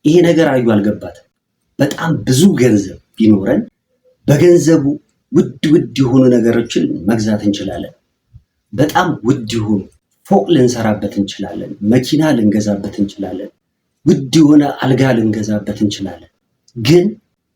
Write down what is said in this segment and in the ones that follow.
ይሄ ነገር አዩ አልገባትም። በጣም ብዙ ገንዘብ ቢኖረን በገንዘቡ ውድ የሆኑ ነገሮችን መግዛት እንችላለን። በጣም ውድ የሆኑ ፎቅ ልንሰራበት እንችላለን። መኪና ልንገዛበት እንችላለን። ውድ የሆነ አልጋ ልንገዛበት እንችላለን። ግን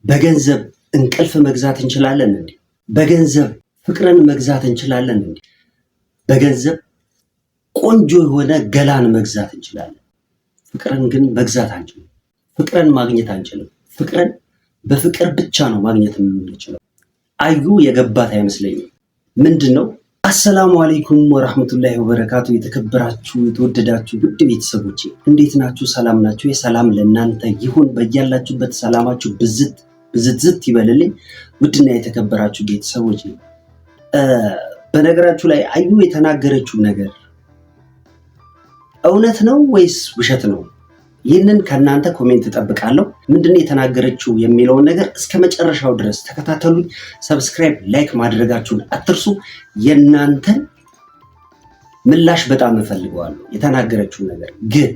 በገንዘብ እንቅልፍ መግዛት እንችላለን እንዴ? በገንዘብ ፍቅርን መግዛት እንችላለን እንዴ? በገንዘብ ቆንጆ የሆነ ገላን መግዛት እንችላለን። ፍቅርን ግን መግዛት አንችልም። ፍቅርን ማግኘት አንችልም። ፍቅርን በፍቅር ብቻ ነው ማግኘት የምንችለው። አዩ የገባት አይመስለኝም። ምንድነው? አሰላሙ አለይኩም ወራህመቱላሂ ወበረካቱ። የተከበራችሁ የተወደዳችሁ ውድ ቤተሰቦቼ እንዴት ናችሁ? ሰላም ናችሁ? የሰላም ለእናንተ ይሁን። በያላችሁበት ሰላማችሁ ብዝት ይበልልኝ። ውድና የተከበራችሁ ቤተሰቦቼ በነገራችሁ ላይ አዩ የተናገረችው ነገር እውነት ነው ወይስ ውሸት ነው? ይህንን ከእናንተ ኮሜንት እጠብቃለሁ። ምንድነው የተናገረችው የሚለውን ነገር እስከ መጨረሻው ድረስ ተከታተሉኝ። ሰብስክራይብ፣ ላይክ ማድረጋችሁን አትርሱ። የእናንተን ምላሽ በጣም እፈልገዋለሁ። የተናገረችው ነገር ግን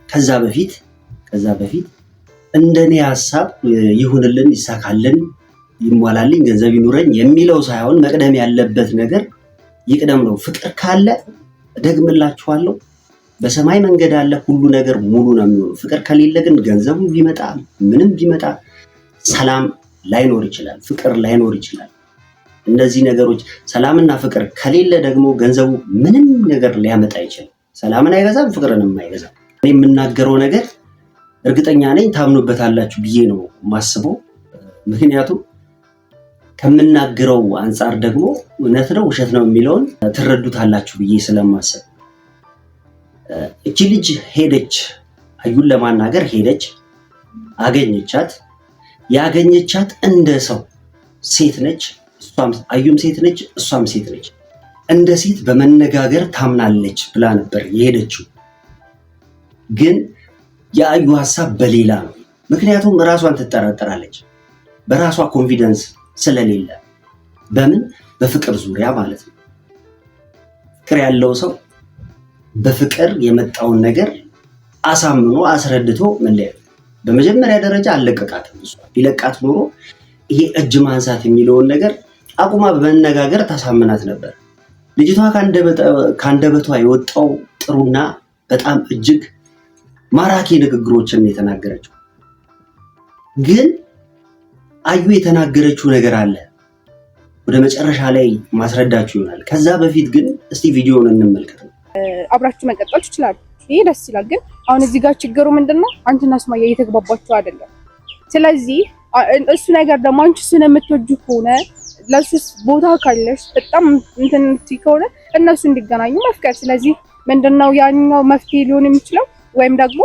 ከዛ በፊት እንደኔ ሀሳብ ይሁንልን፣ ይሳካልን፣ ይሟላልኝ፣ ገንዘብ ይኑረኝ የሚለው ሳይሆን መቅደም ያለበት ነገር ይቅደም ነው። ፍቅር ካለ ደግምላችኋለሁ በሰማይ መንገድ አለ፣ ሁሉ ነገር ሙሉ ነው የሚሆነው። ፍቅር ከሌለ ግን ገንዘቡ ቢመጣ ምንም ቢመጣ ሰላም ላይኖር ይችላል፣ ፍቅር ላይኖር ይችላል። እነዚህ ነገሮች ሰላምና ፍቅር ከሌለ ደግሞ ገንዘቡ ምንም ነገር ሊያመጣ ይችላል። ሰላምን አይገዛም፣ ፍቅርንም አይገዛም። እኔ የምናገረው ነገር እርግጠኛ ነኝ ታምኑበታላችሁ ብዬ ነው የማስበው። ምክንያቱም ከምናገረው አንጻር ደግሞ እውነት ነው ውሸት ነው የሚለውን ትረዱታላችሁ ብዬ ስለማስብ እቺ ልጅ ሄደች፣ አዩን ለማናገር ሄደች፣ አገኘቻት። ያገኘቻት እንደ ሰው ሴት ነች፣ አዩም ሴት ነች፣ እሷም ሴት ነች። እንደ ሴት በመነጋገር ታምናለች ብላ ነበር የሄደችው። ግን የአዩ ሀሳብ በሌላ ነው። ምክንያቱም ራሷን ትጠራጠራለች፣ በራሷ ኮንፊደንስ ስለሌለ። በምን? በፍቅር ዙሪያ ማለት ነው። ፍቅር ያለው ሰው በፍቅር የመጣውን ነገር አሳምኖ አስረድቶ መለያየት። በመጀመሪያ ደረጃ አልለቀቃትም። እሷ ቢለቃት ኖሮ ይሄ እጅ ማንሳት የሚለውን ነገር አቁማ በመነጋገር ታሳምናት ነበር። ልጅቷ ከአንደበቷ የወጣው ጥሩና በጣም እጅግ ማራኪ ንግግሮችን የተናገረችው። ግን አዩ የተናገረችው ነገር አለ፣ ወደ መጨረሻ ላይ ማስረዳችሁ ይሆናል። ከዛ በፊት ግን እስቲ ቪዲዮውን እንመልከት። አብራችሁ መቀጠል ትችላሉ። ይሄ ደስ ይላል። ግን አሁን እዚህ ጋር ችግሩ ምንድነው? አንቺና ሱመያ እየተግባባችሁ አይደለም። ስለዚህ እሱ ነገር ደግሞ አንቺ ስለምትወጁ ከሆነ ለሱስ ቦታ ካለሽ በጣም እንትን ከሆነ እነሱ እንዲገናኙ መፍቀር። ስለዚህ ምንድነው ያኛው መፍትሄ ሊሆን የሚችለው? ወይም ደግሞ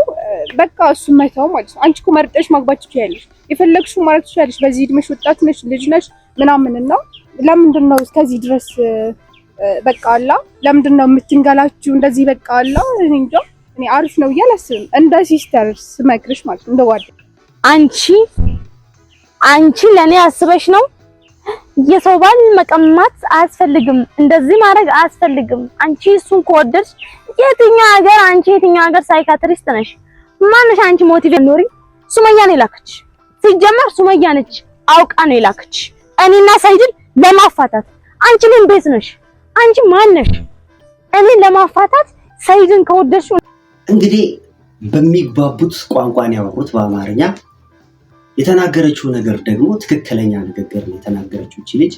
በቃ እሱ መተው ማለት ነው። አንቺ እኮ መርጠሽ ማግባት ትችያለሽ፣ የፈለግሽው ማለት ትችያለሽ። በዚህ እድሜሽ ወጣት ነሽ፣ ልጅ ነሽ ምናምን እና ለምንድነው እስከዚህ ድረስ በቃ አላ ለምንድን ነው የምትንገላችሁ እንደዚህ? በቃ አላ እኔ እንጃ። እኔ አሪፍ ነው እያላስብም እንደ ሲስተር ስመክርሽ ማለት እንደ ጓደኛ አንቺ ለኔ አስበሽ ነው። የሰው ባል መቀማት አያስፈልግም፣ እንደዚህ ማድረግ አያስፈልግም። አንቺ እሱን ከወደድሽ የትኛው ሀገር ሳይካትሪስት ነሽ? ማንሽ አንቺ ሞቲቬት ኖሪ። ሱመያ ነው የላከች። ሲጀመር ሱመያ ነች አውቃ ነው የላከች እኔና ሳይድን ለማፋታት። አንቺ ምን ቤት ነሽ? አንቺ ማን ነሽ? እኔን ለማፋታት ሰይድን ከወደድሽ። እንግዲህ በሚግባቡት ቋንቋን ያወሩት በአማርኛ። የተናገረችው ነገር ደግሞ ትክክለኛ ንግግር ነው የተናገረችው። እቺ ልጅ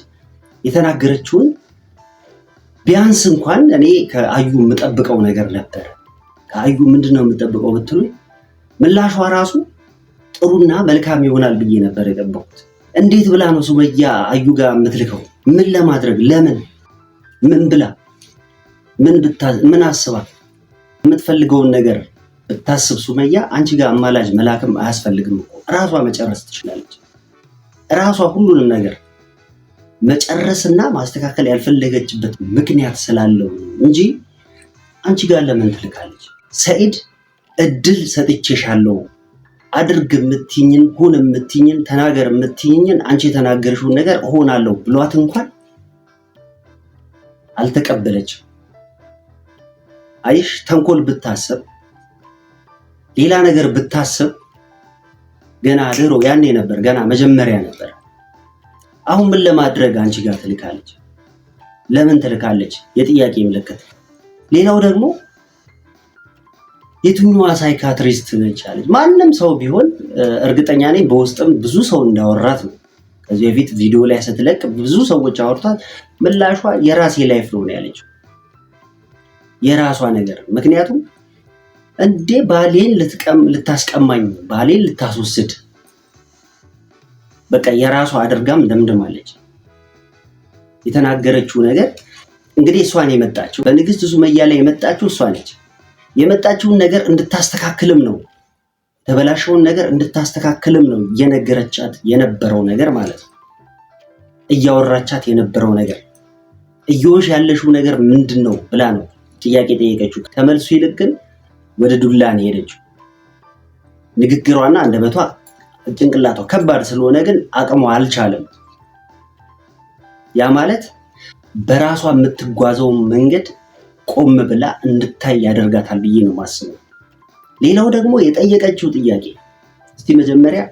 የተናገረችውን ቢያንስ እንኳን እኔ ከአዩ የምጠብቀው ነገር ነበር። ከአዩ ምንድነው የምጠብቀው ብትሉ ምላሿ ራሱ ጥሩና መልካም ይሆናል ብዬ ነበር የጠበቁት። እንዴት ብላ ነው ሱመያ አዩ ጋር የምትልከው? ምን ለማድረግ? ለምን? ምን ብላ? ምን አስባ? የምትፈልገውን ነገር ብታስብ ሱመያ አንቺ ጋር አማላጅ መላክም አያስፈልግም እኮ። ራሷ መጨረስ ትችላለች። ራሷ ሁሉንም ነገር መጨረስና ማስተካከል ያልፈለገችበት ምክንያት ስላለው እንጂ አንቺ ጋር ለምን ትልካለች? ሰኢድ እድል ሰጥቼሻለሁ፣ አድርግ የምትይኝን፣ ሁን የምትይኝን፣ ተናገር የምትይኝን አንቺ የተናገርሽውን ነገር እሆናለሁ ብሏት እንኳን አልተቀበለችም። አይሽ ተንኮል ብታሰብ ሌላ ነገር ብታሰብ ገና ድሮ ያኔ ነበር፣ ገና መጀመሪያ ነበር። አሁን ምን ለማድረግ አንቺ ጋር ትልካለች? ለምን ትልካለች? የጥያቄ ምልክት። ሌላው ደግሞ የትኛዋ ሳይካትሪስት ነች አለች። ማንም ሰው ቢሆን እርግጠኛ ነኝ በውስጥም ብዙ ሰው እንዳወራት ነው። ከዚህ በፊት ቪዲዮ ላይ ስትለቅ ብዙ ሰዎች አወርቷት ምላሿ የራሴ ላይፍ ነው ያለችው፣ የራሷ ነገር። ምክንያቱም እንዴ ባሌን ልታስቀማኝ፣ ባሌን ልታስወስድ በቃ የራሷ አድርጋም ደምድማለች። የተናገረችው ነገር እንግዲህ እሷን የመጣችው በንግስት ሱመያ ላይ የመጣችው እሷ ነች። የመጣችውን ነገር እንድታስተካክልም ነው፣ የተበላሸውን ነገር እንድታስተካክልም ነው እየነገረቻት የነበረው ነገር ማለት ነው። እያወራቻት የነበረው ነገር እየሆንሽ ያለሽው ነገር ምንድን ነው ብላ ነው ጥያቄ ጠየቀችው። ከመልሱ ይልቅ ግን ወደ ዱላ ነው ሄደችው። ንግግሯና አንደበቷ ጭንቅላቷ ከባድ ስለሆነ ግን አቅሟ አልቻለም። ያ ማለት በራሷ የምትጓዘው መንገድ ቆም ብላ እንድታይ ያደርጋታል ብዬ ነው ማስበው። ሌላው ደግሞ የጠየቀችው ጥያቄ እስቲ መጀመሪያ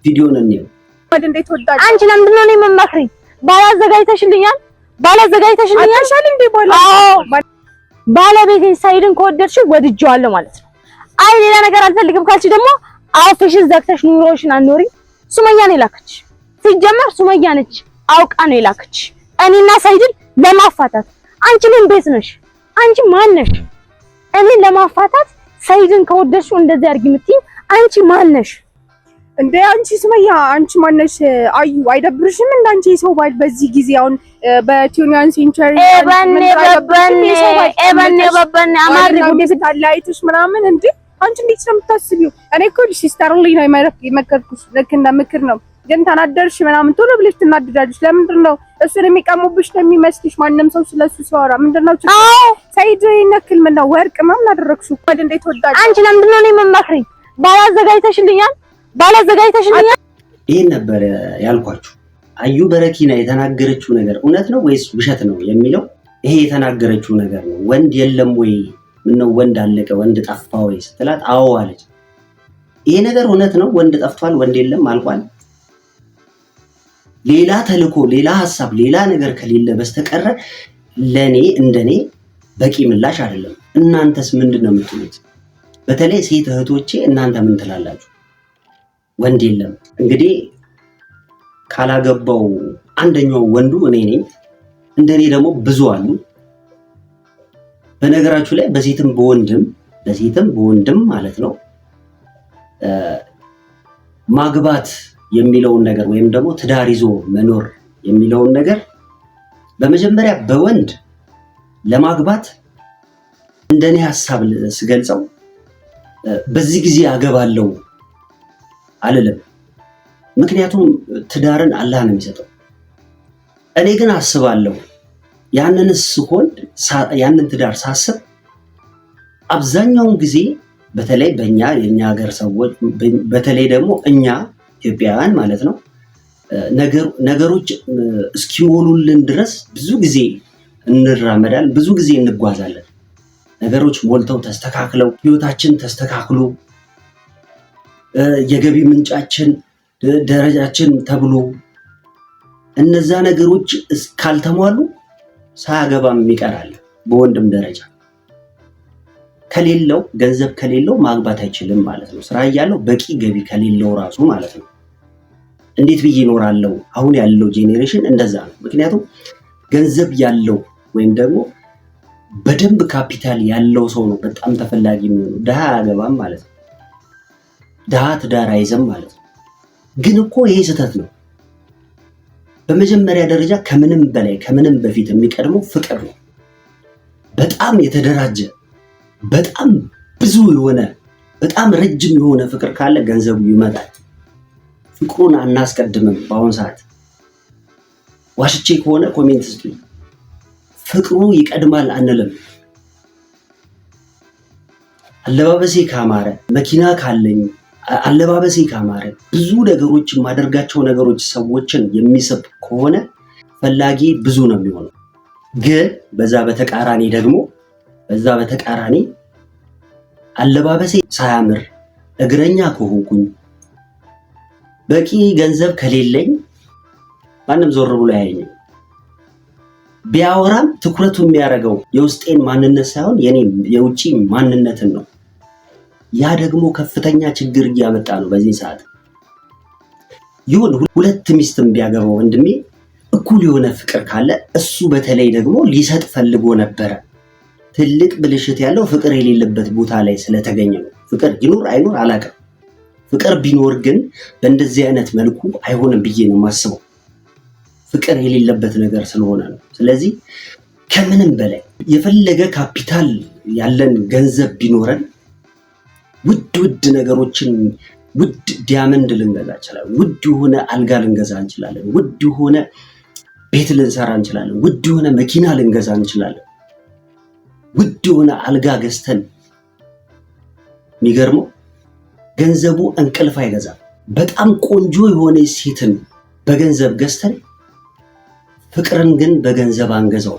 ቪዲዮን እንየው። እንዴት ወዳጅ አንቺ ለምንድን ነው የምመክሪኝ? ባላዘጋጅተሽልኛል አታሻል እንዴ? ባለቤቴን ሳይድን ከወደድሽው ወድጄዋለሁ ማለት ነው። አይ ሌላ ነገር አልፈልግም ካልሽ ደግሞ አፍሽን ዘግተሽ ኑሮሽን አኖሪ። ሱመያ ነው የላከች። ሲጀመር ሱመያ ነች አውቃ ነው የላከች እኔና ሳይድን ለማፋታት። አንቺ ምን ቤት ነሽ? አንቺ ማን ነሽ? እኔን ለማፋታት ሳይድን ከወደድሽው እንደዚህ አድርጊ የምትይኝ አንቺ ማን ነሽ እንዴ? አንቺ ሱመያ አንቺ ማን ነሽ? አዩ አይደብርሽም? እንዳንቺ የሰው ባል በዚህ ጊዜ አሁን በቲዩኒያን ሴንቸሪ በበኔ አማሪ ጉዴ ታላይቶሽ ምናምን እንዴ? አንቺ እንዴት ነው የምታስቢው? እኔ እኮ ሲስተርሊ ነው የመከርኩሽ፣ ልክ እንደ ምክር ነው። ግን ተናደርሽ ምናምን ቶሎ ብለሽ ትናደዳለሽ። ለምንድን ነው እሱን የሚቀሙብሽ ነው የሚመስልሽ? ማንም ሰው ስለሱ ሲያወራ ምንድነው ሳይድ ይነክል ምን ነው ወርቅ ምናምን አደረግሽው? ወደ እንዴት ወዳጅ አንቺ ለምንድን ነው የምመክሪኝ? ባላዘጋጅተሽልኛል። ይሄን ነበር ያልኳችሁ። አዩ በረኪና የተናገረችው ነገር እውነት ነው ወይስ ውሸት ነው የሚለው ይሄ የተናገረችው ነገር ነው። ወንድ የለም ወይ? ምነው ወንድ አለቀ ወንድ ጠፋ ወይ ስትላት አዎ አለች። ይሄ ነገር እውነት ነው? ወንድ ጠፍቷል፣ ወንድ የለም አልቋል። ሌላ ተልኮ፣ ሌላ ሐሳብ፣ ሌላ ነገር ከሌለ በስተቀር ለኔ እንደኔ በቂ ምላሽ አይደለም። እናንተስ ምንድነው የምትሉት? በተለይ ሴት እህቶቼ እናንተ ምን ትላላችሁ? ወንድ የለም እንግዲህ ካላገባው አንደኛው ወንዱ እኔ ነኝ። እንደኔ ደግሞ ብዙ አሉ። በነገራችሁ ላይ በሴትም በወንድም ማለት ነው ማግባት የሚለውን ነገር ወይም ደግሞ ትዳር ይዞ መኖር የሚለውን ነገር በመጀመሪያ በወንድ ለማግባት እንደኔ ሐሳብ ስገልጸው በዚህ ጊዜ አገባለሁ አልልም። ምክንያቱም ትዳርን አላህ ነው የሚሰጠው። እኔ ግን አስባለሁ ያንን ትዳር ሳስብ አብዛኛውን ጊዜ በተለይ የኛ ሀገር ሰዎች በተለይ ደግሞ እኛ ኢትዮጵያውያን ማለት ነው ነገሮች እስኪሞሉልን ድረስ ብዙ ጊዜ እንራመዳለን፣ ብዙ ጊዜ እንጓዛለን። ነገሮች ሞልተው ተስተካክለው ህይወታችን ተስተካክሎ የገቢ ምንጫችን ደረጃችን ተብሎ እነዛ ነገሮች ካልተሟሉ ሳያገባም ይቀራል። በወንድም ደረጃ ከሌለው ገንዘብ ከሌለው ማግባት አይችልም ማለት ነው። ስራ እያለው በቂ ገቢ ከሌለው ራሱ ማለት ነው። እንዴት ብዬ እኖራለሁ? አሁን ያለው ጄኔሬሽን እንደዛ ነው። ምክንያቱም ገንዘብ ያለው ወይም ደግሞ በደንብ ካፒታል ያለው ሰው ነው በጣም ተፈላጊ የሚሆነው። ድሃ አያገባም ማለት ነው። ድሃ ትዳር አይዘም ማለት ነው። ግን እኮ ይሄ ስህተት ነው። በመጀመሪያ ደረጃ ከምንም በላይ ከምንም በፊት የሚቀድመው ፍቅር ነው። በጣም የተደራጀ በጣም ብዙ የሆነ በጣም ረጅም የሆነ ፍቅር ካለ ገንዘቡ ይመጣል። ፍቅሩን አናስቀድምም። በአሁኑ ሰዓት ዋሽቼ ከሆነ ኮሜንት ስጡኝ። ፍቅሩ ይቀድማል አንልም። አለባበሴ ካማረ፣ መኪና ካለኝ፣ አለባበሴ ካማረ፣ ብዙ ነገሮች የማደርጋቸው ነገሮች ሰዎችን የሚስብ ከሆነ ፈላጊ ብዙ ነው የሚሆነው። ግን በዛ በተቃራኒ አለባበሴ ሳያምር እግረኛ ከሆንኩኝ በቂ ገንዘብ ከሌለኝ ማንም ዞር ብሎ ያየኝ። ቢያወራም ትኩረቱ የሚያደርገው የውስጤን ማንነት ሳይሆን የኔን የውጪ ማንነትን ነው። ያ ደግሞ ከፍተኛ ችግር እያመጣ ነው በዚህ ሰዓት። ይሁን 2 ሚስትም ቢያገባው ወንድሜ እኩል የሆነ ፍቅር ካለ እሱ በተለይ ደግሞ ሊሰጥ ፈልጎ ነበረ። ትልቅ ብልሽት ያለው ፍቅር የሌለበት ቦታ ላይ ስለተገኘ ነው። ፍቅር ይኖር አይኖር አላውቅም። ፍቅር ቢኖር ግን በእንደዚህ አይነት መልኩ አይሆንም ብዬ ነው የማስበው። ፍቅር የሌለበት ነገር ስለሆነ ነው። ስለዚህ ከምንም በላይ የፈለገ ካፒታል ያለን ገንዘብ ቢኖረን ውድ ነገሮችን ውድ ዲያመንድ ልንገዛ እንችላለን። ውድ የሆነ አልጋ ልንገዛ እንችላለን። ውድ የሆነ ቤት ልንሰራ እንችላለን። ውድ የሆነ መኪና ልንገዛ እንችላለን። ውድ የሆነ አልጋ ገዝተን የሚገርመው ገንዘቡ እንቅልፍ አይገዛም። በጣም ቆንጆ የሆነ ሴትን በገንዘብ ገዝተን ፍቅርን ግን በገንዘብ አንገዛው።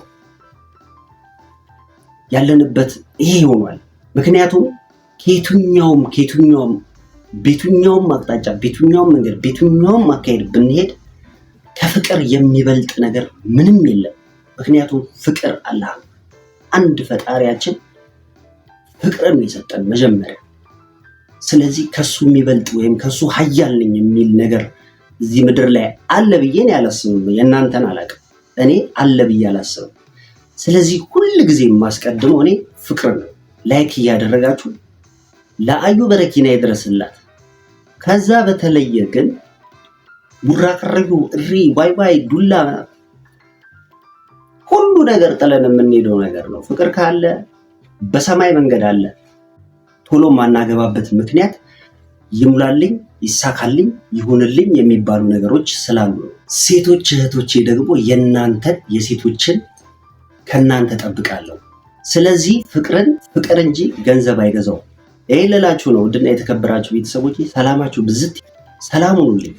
ያለንበት ይሄ ሆኗል። ምክንያቱም ከየትኛውም ቤቱኛውም አቅጣጫ ቤቱኛውም መንገድ ቤቱኛውም አካሄድ ብንሄድ ከፍቅር የሚበልጥ ነገር ምንም የለም። ምክንያቱም ፍቅር አላህ አንድ ፈጣሪያችን ፍቅርን የሰጠን መጀመሪያ። ስለዚህ ከሱ የሚበልጥ ወይም ከሱ ኃያል ነኝ የሚል ነገር እዚህ ምድር ላይ አለ ብዬ እኔ አላስብም። የእናንተን አላውቅም፣ እኔ አለ ብዬ አላስብም። ስለዚህ ሁል ጊዜ የማስቀድመው እኔ ፍቅር ነው። ላይክ እያደረጋችሁ ለአዩ በረኪና ይድረስላት። ከዛ በተለየ ግን ቡራ ከረዩ እሪ ባይ ዱላ ሁሉ ነገር ጥለን የምንሄደው ነገር ነው። ፍቅር ካለ በሰማይ መንገድ አለ። ቶሎ ማናገባበት ምክንያት ይሙላልኝ፣ ይሳካልኝ፣ ይሁንልኝ የሚባሉ ነገሮች ስላሉ ነው። ሴቶች እህቶቼ ደግሞ የሴቶችን ከናንተ ጠብቃለሁ። ስለዚህ ፍቅር እንጂ ገንዘብ አይገዛው። ይሄ ልላችሁ ነው። ውድና የተከበራችሁ ቤተሰቦች ሰላማችሁ ብዝት፣ ሰላም ሁኑልኝ።